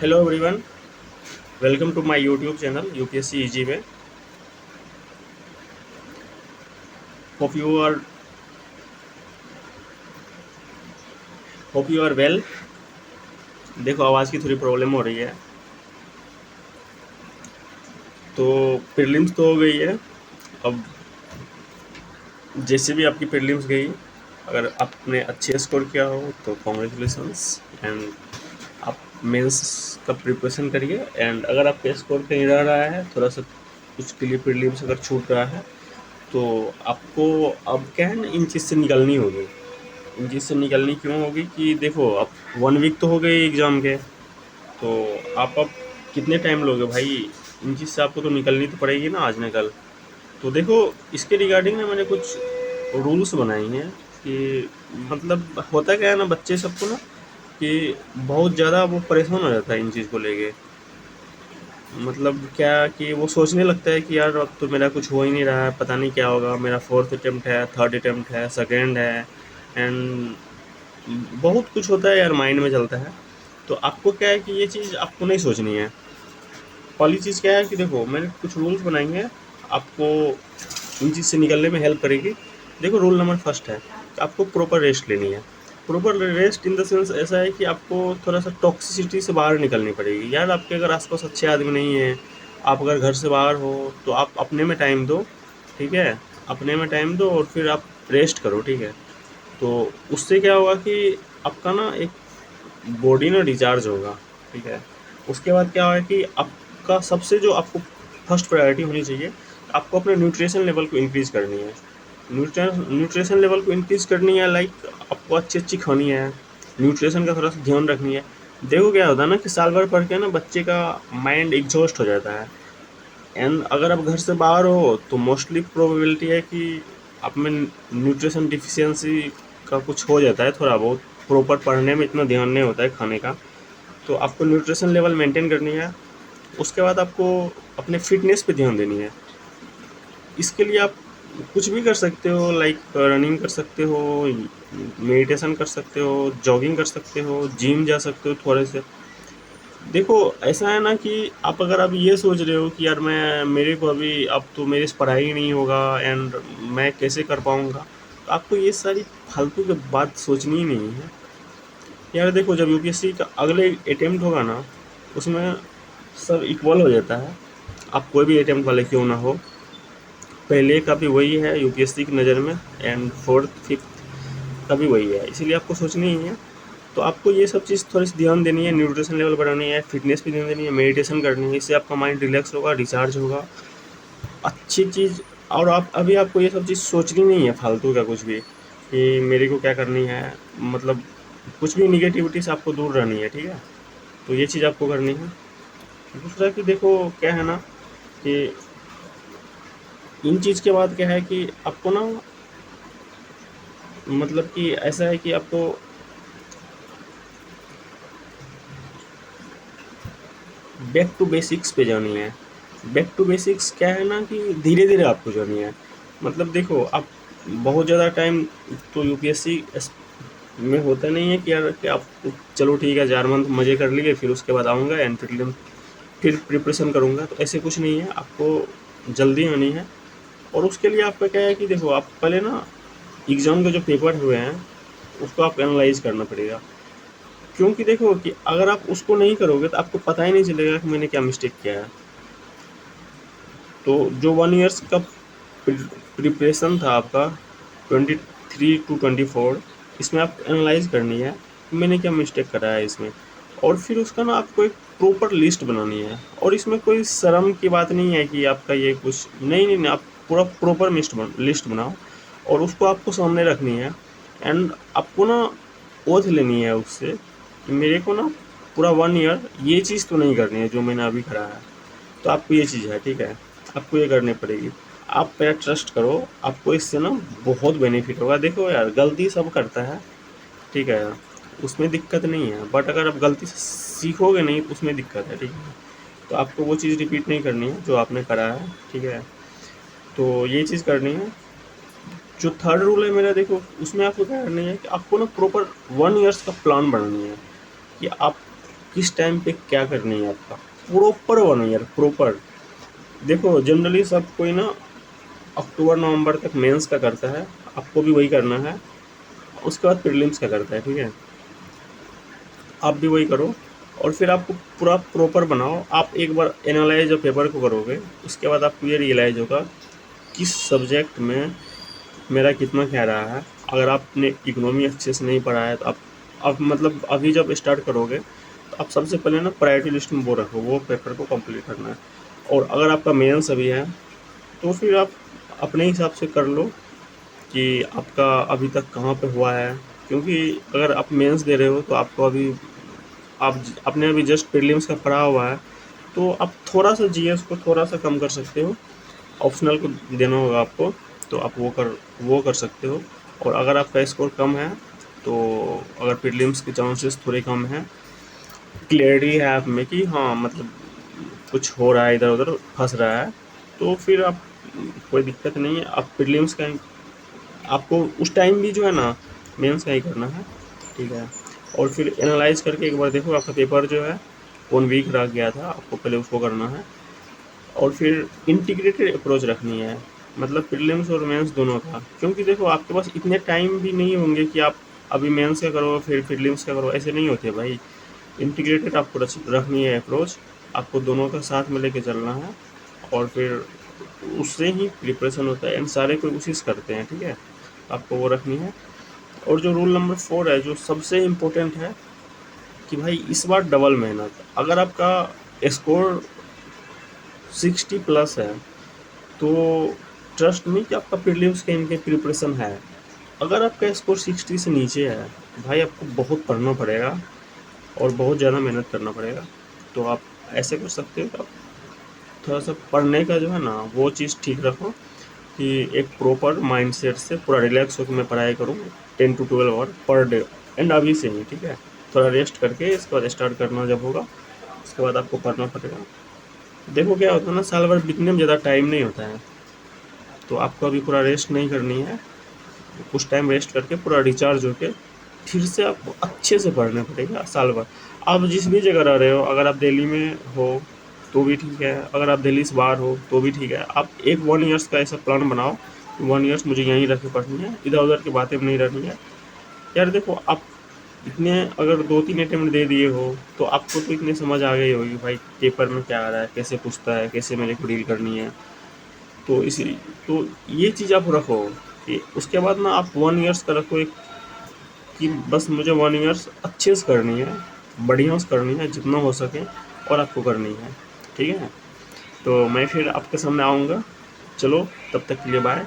Hello everyone, welcome to my YouTube channel UPSC easy way. Hope you are hope you are well. देखो, आवाज़ की थोड़ी problem हो रही है। तो प्रीलिम्स तो हो गई है। अब जैसे भी आपकी प्रीलिम्स गई, अगर आपने अच्छे स्कोर किया हो तो कॉन्ग्रेचुलेसन्स। एंड आप मेंस का प्रिपरेशन करिए। एंड अगर आपका स्कोर कहीं रह रहा है थोड़ा सा, उसके लिए प्रीलिम्स अगर छूट रहा है तो आपको अब क्या है ना, इन चीज़ से निकलनी होगी। इन चीज़ से निकलनी क्यों होगी कि देखो, अब 1 वीक तो हो गई एग्ज़ाम के। तो आप अब कितने टाइम लोगे भाई? इन चीज़ से आपको तो निकलनी तो पड़ेगी ना आज न कल। तो देखो, इसके रिगार्डिंग ना मैंने कुछ रूल्स बनाए हैं कि मतलब होता क्या है ना, बच्चे सबको ना कि बहुत ज़्यादा वो परेशान हो जाता है इन चीज़ को लेके। मतलब क्या कि वो सोचने लगता है कि यार अब तो मेरा कुछ हो ही नहीं रहा है, पता नहीं क्या होगा। मेरा फोर्थ अटेम्प्ट है, थर्ड अटेम्प्ट है, सेकेंड है। एंड बहुत कुछ होता है यार, माइंड में चलता है। तो आपको क्या है कि ये चीज़ आपको नहीं सोचनी है। पहली चीज़ क्या है कि देखो, मैंने कुछ रूल्स बनाए हैं आपको इन चीज़ से निकलने में हेल्प करेगी। देखो, रूल नंबर फर्स्ट है कि आपको प्रॉपर रेस्ट लेनी है। Proper rest in the sense ऐसा है कि आपको थोड़ा सा टॉक्सिसिटी से बाहर निकलनी पड़ेगी। यार, आपके अगर आसपास अच्छे आदमी नहीं हैं, आप अगर घर से बाहर हो, तो आप अपने में टाइम दो। ठीक है, अपने में टाइम दो और फिर आप रेस्ट करो। ठीक है, तो उससे क्या होगा कि आपका ना एक बॉडी ना रिचार्ज होगा। ठीक है, उसके बाद क्या है कि आपका सबसे जो आपको फर्स्ट प्रायोरिटी होनी चाहिए, आपको अपने न्यूट्रिशन लेवल को इंक्रीज़ करनी है। न्यूट्रिशन लेवल को इंक्रीज़ करनी है, लाइक आपको अच्छी अच्छी खानी है। न्यूट्रिशन का थोड़ा सा ध्यान रखनी है। देखो क्या होता है ना कि साल भर पढ़ के ना बच्चे का माइंड एग्जॉस्ट हो जाता है। एंड अगर आप घर से बाहर हो तो मोस्टली प्रोबेबिलिटी है कि आप में न्यूट्रिशन डिफिशियंसी का कुछ हो जाता है थोड़ा बहुत। प्रॉपर पढ़ने में इतना ध्यान नहीं होता है खाने का। तो आपको न्यूट्रिशन लेवल मेंटेन करनी है। उसके बाद आपको अपने फिटनेस पे ध्यान देनी है। इसके लिए आप कुछ भी कर सकते हो, लाइक रनिंग कर सकते हो, मेडिटेशन कर सकते हो, जॉगिंग कर सकते हो, जिम जा सकते हो थोड़े से। देखो, ऐसा है ना कि आप अगर आप ये सोच रहे हो कि यार मैं मेरे को अभी अब तो मेरी से पढ़ाई नहीं होगा एंड मैं कैसे कर पाऊँगा, तो आपको ये सारी फालतू की बात सोचनी ही नहीं है। यार देखो, जब यूपीएससी का अगले अटेम्प्ट होगा ना, उसमें सब इक्वल हो जाता है। आप कोई भी अटेम्प्ट वाले क्यों ना हो, पहले का भी वही है यूपीएससी की नज़र में। एंड फोर्थ फिफ्थ का भी वही है, इसीलिए आपको सोचनी ही है। तो आपको ये सब चीज़ थोड़ी सी ध्यान देनी है, न्यूट्रिशन लेवल बढ़ानी है, फिटनेस पे ध्यान देनी है, मेडिटेशन करनी है। इससे आपका माइंड रिलैक्स होगा, रिचार्ज होगा। अच्छी चीज़। और आप अभी आपको ये सब चीज़ सोचनी नहीं है फालतू का कुछ भी कि मेरे को क्या करनी है। मतलब कुछ भी निगेटिविटी से आपको दूर रहनी है। ठीक है, तो ये चीज़ आपको करनी है। दूसरा कि देखो क्या है ना कि इन चीज़ के बाद क्या है कि आपको ना, मतलब कि ऐसा है कि आपको बैक टू बेसिक्स पे जानी है। बैक टू बेसिक्स क्या है ना कि धीरे धीरे आपको जानी है। मतलब देखो, आप बहुत ज़्यादा टाइम तो यूपीएससी में होता नहीं है कि यार कि आप चलो ठीक है 4 मंथ मज़े कर लिए, फिर उसके बाद आऊँगा एंड फिर प्रिपरेशन करूँगा। तो ऐसे कुछ नहीं है, आपको जल्दी आनी है। और उसके लिए आपका क्या है कि देखो, आप पहले ना एग्ज़ाम के जो पेपर हुए हैं उसको आप एनालाइज करना पड़ेगा। क्योंकि देखो कि अगर आप उसको नहीं करोगे तो आपको पता ही नहीं चलेगा कि मैंने क्या मिस्टेक किया है। तो जो 1 ईयर्स का प्रिपरेशन था आपका, 23 to 24, इसमें आप एनालाइज करनी है कि मैंने क्या मिस्टेक करा है इसमें। और फिर उसका ना आपको एक प्रॉपर लिस्ट बनानी है। और इसमें कोई शर्म की बात नहीं है कि आपका ये कुछ नहीं नहीं नहीं, आप पूरा प्रॉपर लिस्ट बनाओ और उसको आपको सामने रखनी है। एंड आपको ना ओथ लेनी है उससे कि मेरे को ना पूरा 1 ईयर ये चीज़ तो नहीं करनी है जो मैंने अभी करा है। तो आपको ये चीज़ है, ठीक है, आपको ये करनी पड़ेगी। आप पे ट्रस्ट करो, आपको इससे ना बहुत बेनिफिट होगा। देखो यार, गलती सब करता है, ठीक है, उसमें दिक्कत नहीं है। बट अगर आप गलती से सीखोगे नहीं तो उसमें दिक्कत है। ठीक है, तो आपको वो चीज़ रिपीट नहीं करनी है जो आपने करा है। ठीक है, तो ये चीज़ करनी है। जो थर्ड रूल है मेरा, देखो उसमें आपको क्या करनी है कि आपको ना प्रॉपर 1 ईयर्स का प्लान बनानी है कि आप किस टाइम पे क्या करनी है आपका, प्रॉपर बनो यार, प्रॉपर। देखो जनरली सब कोई ना अक्टूबर नवंबर तक मेंस का करता है, आपको भी वही करना है। उसके बाद प्रीलिम्स का करता है, ठीक है, आप भी वही करो। और फिर आपको पूरा प्रॉपर बनाओ। आप एक बार एनालाइज जब पेपर को करोगे, उसके बाद आपको ये रियलाइज़ होगा किस सब्जेक्ट में मेरा कितना क्या रहा है। अगर आपने इकोनॉमी अच्छे से नहीं पढ़ा है तो आप मतलब अभी जब स्टार्ट करोगे तो आप सबसे पहले ना प्रायोरिटी लिस्ट में वो रखो, वो पेपर को कंप्लीट करना है। और अगर आपका मेंस अभी है तो फिर आप अपने हिसाब से कर लो कि आपका अभी तक कहाँ पे हुआ है। क्योंकि अगर आप मेंस दे रहे हो तो आपको अभी आपने अभी जस्ट प्रीलिम्स का पढ़ा हुआ है, तो आप थोड़ा सा जीएस को थोड़ा सा कम कर सकते हो। ऑप्शनल को देना होगा आपको, तो आप वो कर सकते हो। और अगर आपका स्कोर कम है तो अगर प्रीलिम्स के चांसेस थोड़े कम हैं, क्लियरिटी है आप में कि हाँ मतलब कुछ हो रहा है, इधर उधर फंस रहा है, तो फिर आप कोई दिक्कत नहीं है। आप प्रीलिम्स का आपको उस टाइम भी जो है ना मेंस का ही करना है, ठीक है। और फिर एनालाइज करके एक बार देखो आपका पेपर जो है कौन वीक रह गया था, आपको पहले उसको करना है। और फिर इंटीग्रेटेड अप्रोच रखनी है, मतलब प्रीलिम्स और मेंस दोनों का। क्योंकि देखो आपके पास इतने टाइम भी नहीं होंगे कि आप अभी मेंस का करो फिर प्रीलिम्स का करो, ऐसे नहीं होते भाई। इंटीग्रेटेड आपको रखनी है अप्रोच, आपको दोनों का साथ में लेके चलना है। और फिर उससे ही प्रिपरेशन होता है, एंड सारे कोई उसी से करते हैं, ठीक है। आपको वो रखनी है। और जो रूल नंबर 4 है, जो सबसे इम्पोर्टेंट है, कि भाई इस बार डबल मेहनत। अगर आपका स्कोर 60 प्लस है तो ट्रस्ट मी कि आपका प्रीलिम्स के इनके प्रिपरेशन है। अगर आपका स्कोर 60 से नीचे है तो भाई आपको बहुत पढ़ना पड़ेगा और बहुत ज़्यादा मेहनत करना पड़ेगा। तो आप ऐसे कर सकते हो कि आप थोड़ा सा पढ़ने का जो है ना वो चीज़ ठीक रखो, कि एक प्रॉपर माइंडसेट से पूरा रिलैक्स होकर मैं पढ़ाई करूँ 10 to 12 hour per day. And अभी से ही, ठीक है, थोड़ा रेस्ट करके इसके बाद स्टार्ट करना जब होगा उसके बाद आपको पढ़ना पड़ेगा। देखो क्या होता है ना, साल भर बीतने में ज़्यादा टाइम नहीं होता है, तो आपको अभी पूरा रेस्ट नहीं करनी है। कुछ टाइम रेस्ट करके पूरा रिचार्ज होके फिर से आपको अच्छे से पढ़ना पड़ेगा साल भर। आप जिस भी जगह रह रहे हो, अगर आप दिल्ली में हो तो भी ठीक है, अगर आप दिल्ली से बाहर हो तो भी ठीक है। आप एक 1 ईयर्स का ऐसा प्लान बनाओ, 1 ईयर्स मुझे यहीं रख के पढ़नी है, इधर उधर की बातें में नहीं रहनी है। यार देखो आप इतने अगर 2-3 अटेम्प्ट दे दिए हो तो आपको तो इतने समझ आ गई होगी भाई पेपर में क्या आ रहा है, कैसे पूछता है, कैसे मेरे को डील करनी है। तो इसी तो ये चीज़ आप रखो कि उसके बाद ना आप 1 ईयर्स का रखो एक, कि बस मुझे 1 ईयर्स अच्छे से करनी है, बढ़िया से करनी है जितना हो सके, और आपको करनी है, ठीक है। तो मैं फिर आपके सामने आऊँगा। चलो तब तक के लिए बाय।